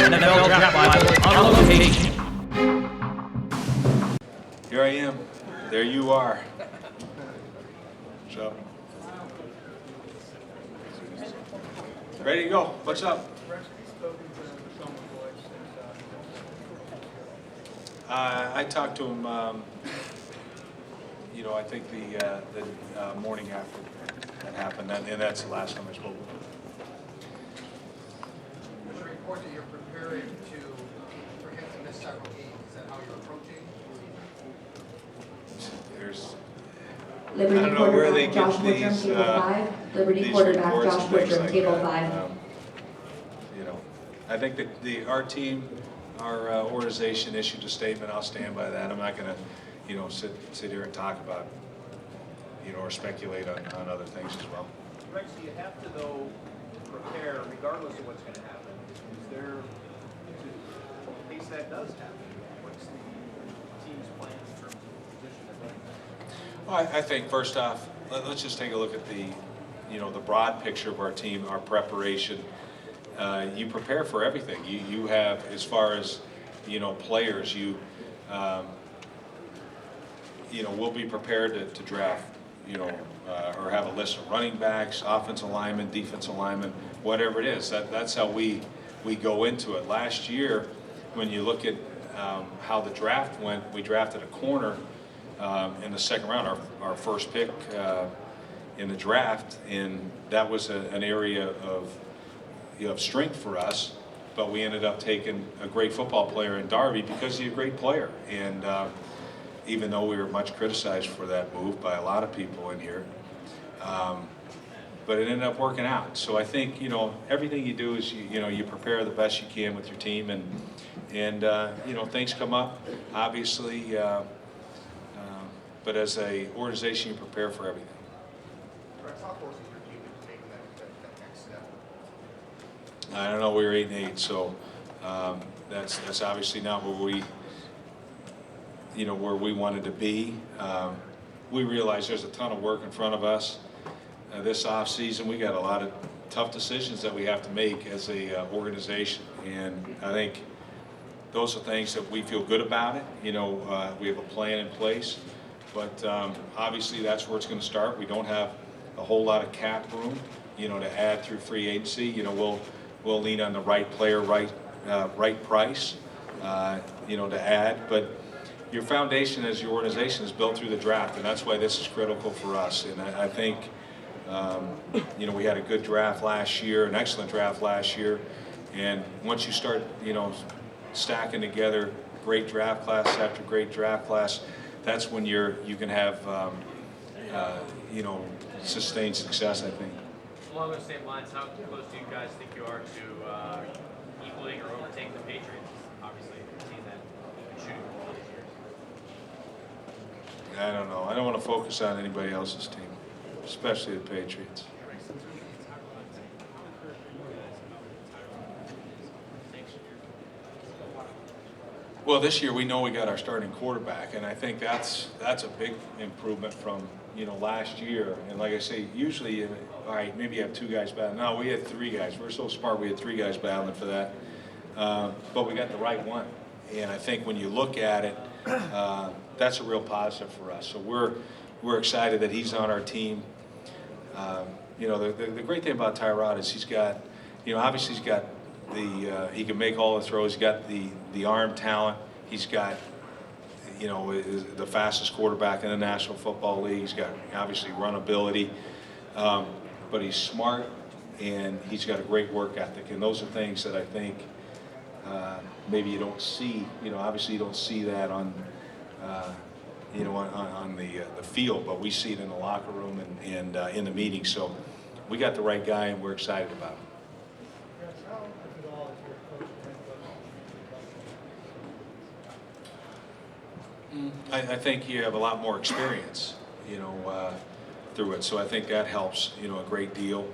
NFL Draft Bible on location. Here I am. There you are. What's up? Ready to go. What's up? I talked to him, I think the morning after that happened, and that's the last time I spoke with him. There's a report that you're preparing for him to miss several games. Is that how you're approaching? I don't know where they get these Liberty quarterback Josh Woodrum, table 5. I think that our team, our organization issued a statement. I'll stand by that. I'm not going to, sit here and talk about, or speculate on other things as well. Rex, do you have to, though, prepare regardless of what's going to happen? Is there, in case that does happen, what's the team's plan in terms of position at that? Well, I think first off, let's just take a look at the broad picture of our team, our preparation. You prepare for everything. You have, as far as players, we'll be prepared to draft, or have a list of running backs, offensive linemen, defensive linemen, whatever it is. That's how we go into it. Last year, when you look at how the draft went, we drafted a corner in the second round, our first pick in the draft, and that was an area of strength for us, but we ended up taking a great football player in Darby because he's a great player. And even though we were much criticized for that move by a lot of people in here, but it ended up working out. So I think, everything you do is, you prepare the best you can with your team, and things come up, obviously, but as a organization, you prepare for everything. How close is your team to taking that next step? I don't know, we were 8-8, so that's obviously not where we wanted to be. We realize there's a ton of work in front of us this off season. We got a lot of tough decisions that we have to make as a organization, and I think those are things that we feel good about it. We have a plan in place, but obviously that's where it's going to start. We don't have a whole lot of cap room, to add through free agency. We'll lean on the right player, right price, to add. But your foundation as your organization is built through the draft, and that's why this is critical for us. And I think, we had a good draft last year, an excellent draft last year. And once you start, stacking together great draft class after great draft class, that's when you can have, sustained success, I think. Along those same lines, how close do you guys think you are to equaling or overtaking the Patriots? Obviously, a team that shooting the ball this year. I don't know. I don't want to focus on anybody else's team, especially the Patriots. Well, this year we know we got our starting quarterback, and I think that's a big improvement from last year. And like I say, usually, all right, maybe you have 2 guys battling. No, we had 3 guys. We're so smart. We had 3 guys battling for that, but we got the right one. And I think when you look at it, that's a real positive for us. So we're excited that he's on our team. The great thing about Tyrod is he's got, obviously he's got he can make all the throws. He's got the arm talent. He's got, is the fastest quarterback in the National Football League. He's got obviously run ability, but he's smart and he's got a great work ethic. And those are things that I think maybe you don't see. Obviously you don't see that on the field, but we see it in the locker room and in the meeting. So we got the right guy, and we're excited about him. I think you have a lot more experience, through it. So I think that helps, a great deal.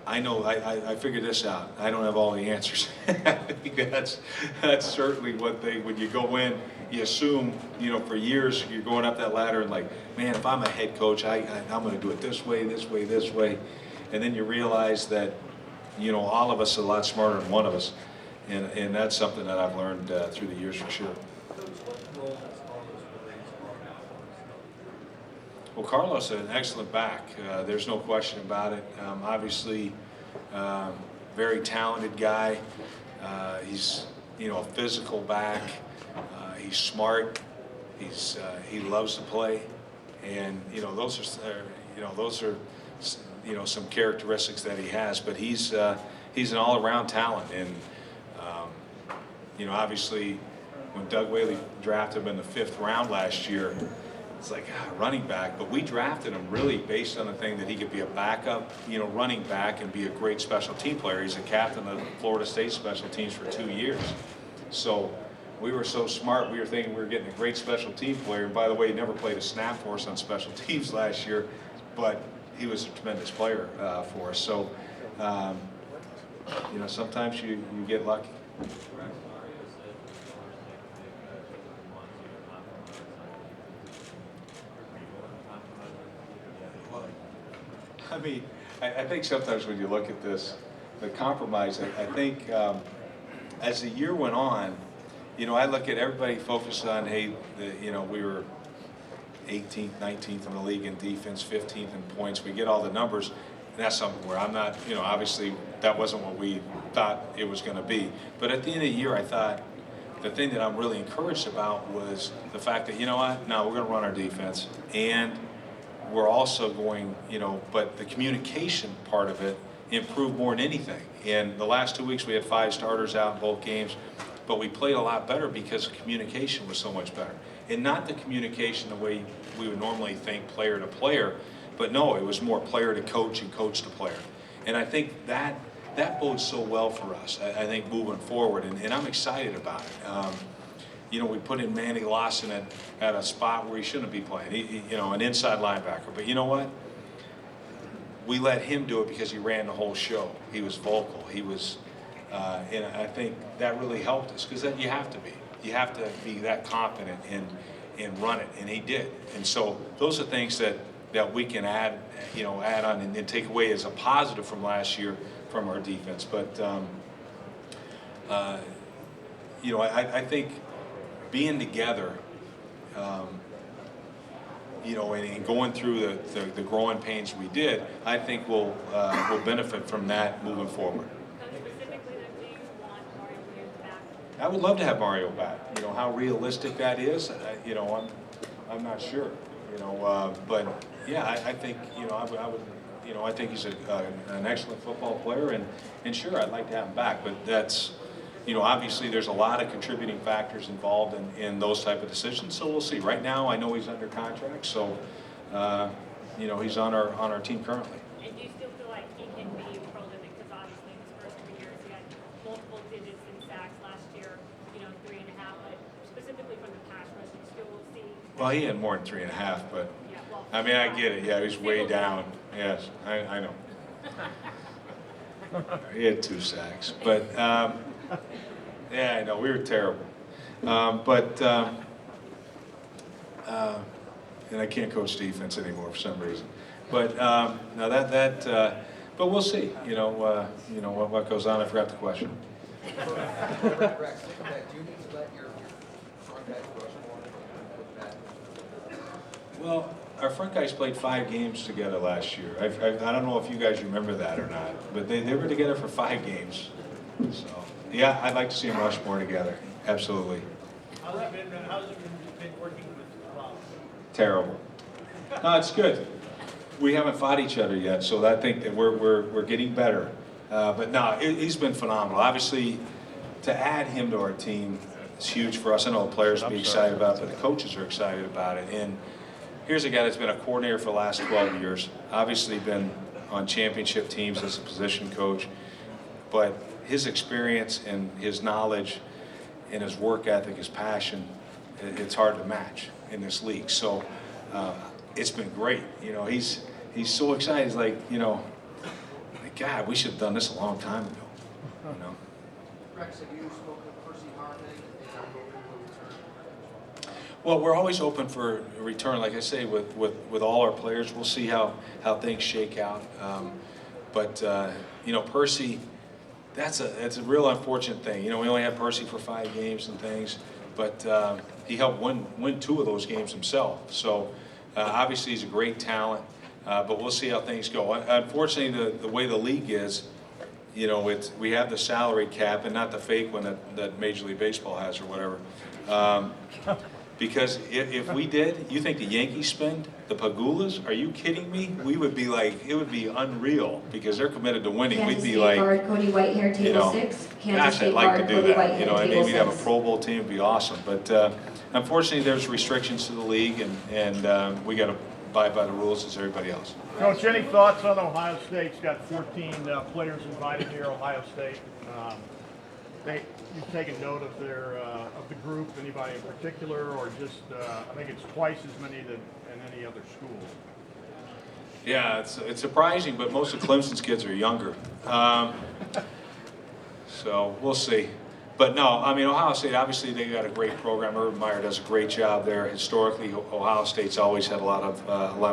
I know I figured this out. I don't have all the answers. I think that's certainly what when you go in, you assume, for years you're going up that ladder and like, man, if I'm a head coach, I'm going to do it this way, this way, this way. And then you realize that, all of us are a lot smarter than one of us. And that's something that I've learned through the years for sure. Well, Carlos is an excellent back. There's no question about it. Obviously, very talented guy. He's, a physical back. He's smart. He loves to play, and those are some characteristics that he has. But he's an all-around talent, and obviously, when Doug Whaley drafted him in the 5th round last year, it's like running back, but we drafted him really based on the thing that he could be a backup, running back and be a great special team player. He's a captain of Florida State special teams for 2 years. So we were so smart, we were thinking we were getting a great special team player. And by the way, he never played a snap for us on special teams last year, but he was a tremendous player for us. So, sometimes you get lucky. I think sometimes when you look at this, the compromise, I think as the year went on, I look at everybody focused on, hey, we were 18th, 19th in the league in defense, 15th in points. We get all the numbers, and that's something where I'm not, obviously that wasn't what we thought it was going to be. But at the end of the year, I thought the thing that I'm really encouraged about was the fact that, now we're going to run our defense, and we're also going, but the communication part of it improved more than anything. And the last 2 weeks we had 5 starters out in both games, but we played a lot better because communication was so much better. And not the communication the way we would normally think player to player, but no, it was more player to coach and coach to player. And I think that bodes so well for us, I think, moving forward, and I'm excited about it. We put in Manny Lawson at a spot where he shouldn't be playing, an inside linebacker. But you know what? We let him do it because he ran the whole show. He was vocal. He was, and I think that really helped us because you have to be. You have to be that confident and run it, and he did. And so those are things that we can add on and take away as a positive from last year from our defense. But I think being together, and going through the growing pains we did, I think we'll benefit from that moving forward. Specifically, do you want Mario Williams back? I would love to have Mario back. How realistic that is, I'm not sure. But yeah, I think I would. I think he's an excellent football player, and sure, I'd like to have him back. But that's. Obviously there's a lot of contributing factors involved in those type of decisions, so we'll see. Right now, I know he's under contract, so, he's on our team currently. And do you still feel like he can be prolific? Because obviously in his first 3 years, he had multiple digits in sacks last year, 3.5, but specifically from the pass rush, you still will see. Well, he had more than 3.5, but, Yeah, well, I get it. Yeah, he's way down. Yes, I know. He had 2 sacks, but, yeah, I know, we were terrible. And I can't coach defense anymore for some reason. But now but we'll see. What goes on. I forgot the question. Rex, think of that. Do you need to let your front edge rush more with that? Well, our front guys played 5 games together last year. I don't know if you guys remember that or not, but they were together for 5 games. So, yeah, I'd like to see them rush more together. Absolutely. How's it been working with Rob? Terrible. No, it's good. We haven't fought each other yet, so I think that we're getting better. But no, he's been phenomenal. Obviously, to add him to our team is huge for us. I know the players will be excited about it, but the coaches are excited about it. And here's a guy that's been a coordinator for the last 12 years. Obviously been on championship teams as a position coach, but his experience and his knowledge and his work ethic, his passion, it's hard to match in this league. So it's been great. He's so excited. He's like, God, we should have done this a long time ago. Rex, have you spoken with Percy Harmon and are you open for return? Well, we're always open for a return. Like I say, with all our players, we'll see how things shake out. But Percy, That's a real unfortunate thing. You know, we only had Percy for 5 games and things, but he helped win 2 of those games himself. So obviously he's a great talent, but we'll see how things go. Unfortunately, the way the league is, you know, we have the salary cap and not the fake one that Major League Baseball has or whatever. Because if we did, you think the Yankees spend the Pagulas? Are you kidding me? We would be like, it would be unreal because they're committed to winning. Kansas We'd be State like, guard Cody Whitehair, you table know, 6. Kansas gosh, I'd State like guard to do Cody that. Whitehair, You know, I table mean, we'd have a 6. Pro Bowl team, it'd be awesome. But unfortunately, there's restrictions to the league, and we got to abide by the rules as everybody else. Coach, any thoughts on Ohio State's got 14 players invited here, Ohio State. You've taken note of of the group, anybody in particular, or just, I think it's twice as many than in any other school. Yeah, it's surprising, but most of Clemson's kids are younger. So we'll see. But no, I mean, Ohio State, obviously they got a great program. Urban Meyer does a great job there. Historically, Ohio State's always had a lot of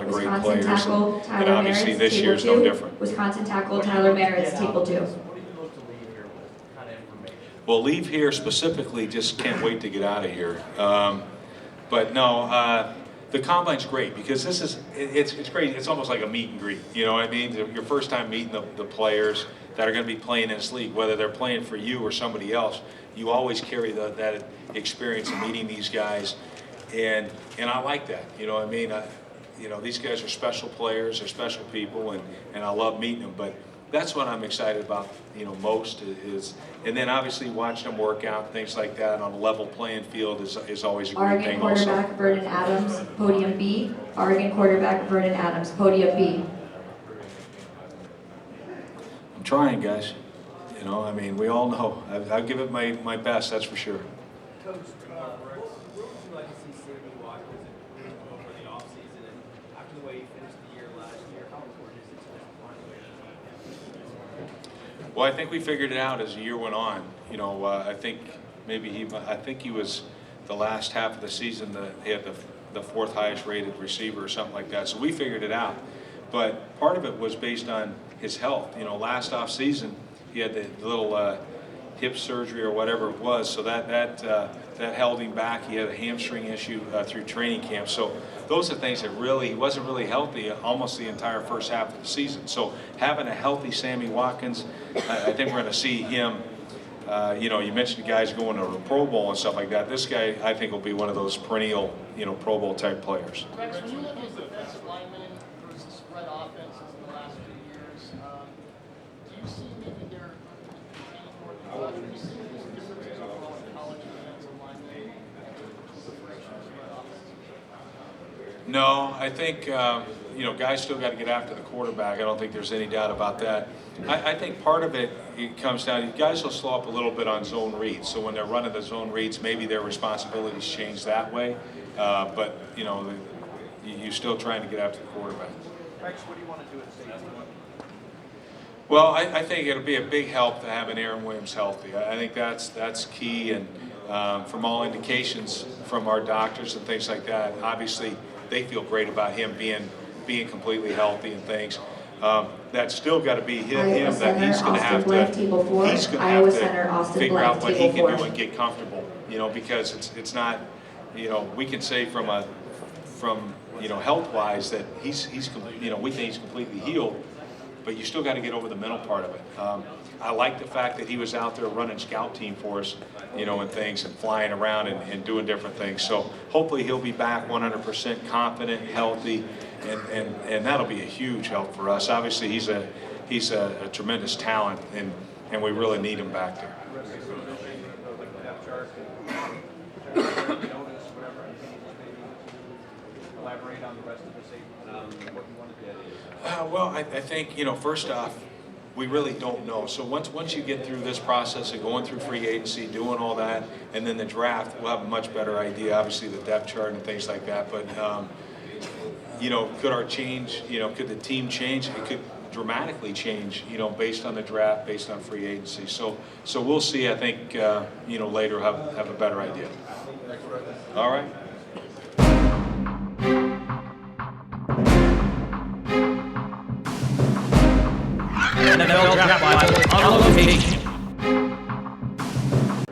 great Wisconsin players. tackle And Tyler obviously Merritt's, this table year's 2. no different. Wisconsin tackle Tyler Merritt's, table 2. What do you look to leave here with? What kind of information? Well, leave here specifically, just can't wait to get out of here. But no, the combine's great because it's great. It's almost like a meet and greet. You know what I mean? Your first time meeting the players that are going to be playing in this league, whether they're playing for you or somebody else, you always carry that experience of meeting these guys, and I like that. You know what I mean? You know, these guys are special players, they're special people, and I love meeting them. But that's what I'm excited about, you know, most is, and then obviously watching them work out, things like that on a level playing field is always a great Oregon thing quarterback also. Vernon Adams, podium B. Oregon quarterback Vernon Adams, podium B. I'm trying, guys. You know, I mean, we all know. I'll give it my best, that's for sure. Coach, what would you like to see Sammy Watkins improve over the offseason, and after the way he finished the year last year, how important is it to find a way to keep him? Well, I think we figured it out as the year went on. You know, I think he was the last half of the season he had the 4th highest rated receiver or something like that. So we figured it out. But part of it was based on his health. You know, last off season he had the little hip surgery or whatever it was, so that held him back. He had a hamstring issue through training camp. So those are things that he wasn't really healthy almost the entire first half of the season. So having a healthy Sammy Watkins, I think we're going to see him. You know, you mentioned guys going to the Pro Bowl and stuff like that. This guy, I think, will be one of those perennial, you know, Pro Bowl type players. Rex, when you look at defensive linemen versus spread offenses in the last few years, do you see maybe they're more do you see these differences overall in college defensive linemen and separation of spread offenses? No, I think, you know, guys still got to get after the quarterback. I don't think there's any doubt about that. I think part of it comes down, guys will slow up a little bit on zone reads. So when they're running the zone reads, maybe their responsibilities change that way. But, you know, you're still trying to get after the quarterback. Rex, what do you want to do at safety? Well, I think it'll be a big help to have an Aaron Williams healthy. I think that's key, and from all indications from our doctors and things like that, obviously they feel great about him being completely healthy and things. That's still got to be him that he's going to have to figure out what he can do and get comfortable. You know, because it's not, you know, we can say from you know, health-wise that he's you know, we think he's completely healed. But you still got to get over the mental part of it. I like the fact that he was out there running scout team for us, you know, and things, and flying around and doing different things. So hopefully he'll be back 100% confident, healthy, and that'll be a huge help for us. Obviously he's a tremendous talent, and we really need him back there. Elaborate on the rest of the safety, what you want to get is. Well, I think, you know, first off, we really don't know. So once you get through this process of going through free agency, doing all that, and then the draft, we'll have a much better idea, obviously the depth chart and things like that. But, you know, could the team change? It could dramatically change, you know, based on the draft, based on free agency. So we'll see, I think, you know, later have a better idea. All right. NFL Draft Bible on location.